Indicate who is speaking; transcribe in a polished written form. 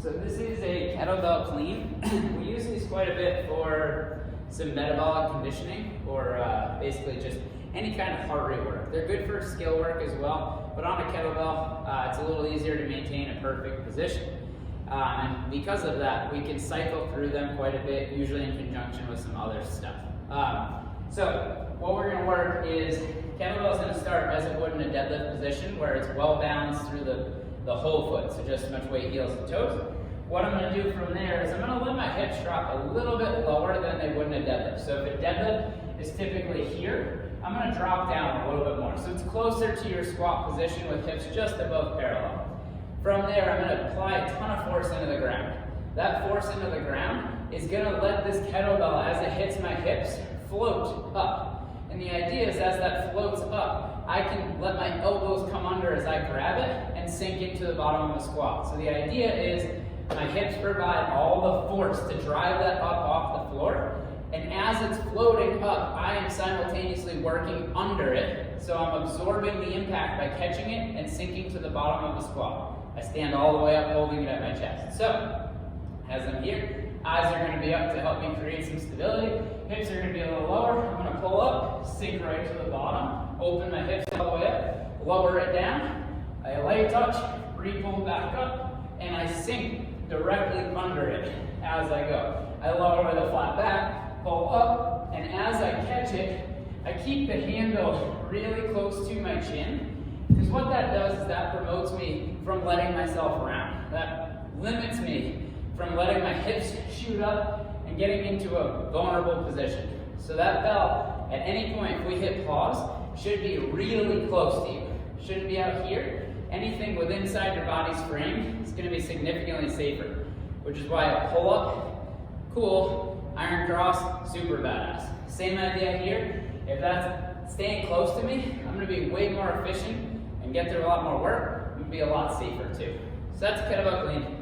Speaker 1: So this is a kettlebell clean. We use these quite a bit for some metabolic conditioning or basically just any kind of heart rate work. They're good for skill work as well, but on a kettlebell, it's a little easier to maintain a perfect position. And because of that, we can cycle through them quite a bit, usually in conjunction with some other stuff. So what we're going to work is kettlebell is going to start as it would in a deadlift position where it's well balanced through the whole foot, so just as much weight heels and toes. What I'm going to do from there is I'm going to let my hips drop a little bit lower than they would in a deadlift. So if a deadlift is typically here, I'm going to drop down a little bit more. So it's closer to your squat position with hips just above parallel. From there, I'm going to apply a ton of force into the ground. That force into the ground is going to let this kettlebell, as it hits my hips, float up. And the idea is as that floats up, I can let my elbows come under as I grab it and sink into the bottom of the squat. So the idea is my hips provide all the force to drive that up off the floor. And as it's floating up, I am simultaneously working under it. So I'm absorbing the impact by catching it and sinking to the bottom of the squat. I stand all the way up, holding it at my chest. So, as I'm here, eyes are going to be up to help me create some stability. Hips are going to be a little lower. I'm going to pull up, sink right to the bottom, open my hips all the way up, lower it down. I leg touch, re-pull back up, and I sink directly under it as I go. I lower the flat back, pull up, and as I catch it, I keep the handle really close to my chin, because what that does is that promotes me from letting myself round. That limits me from letting my hips shoot up and getting into a vulnerable position. So that bell, at any point, if we hit pause, should be really close to you. Shouldn't be out here. Anything within inside your body's frame is going to be significantly safer, which is why a pull-up, cool, iron cross, super badass. Same idea here. If that's staying close to me, I'm going to be way more efficient and get through a lot more work. I'm going to be a lot safer too. So that's kettlebell clean.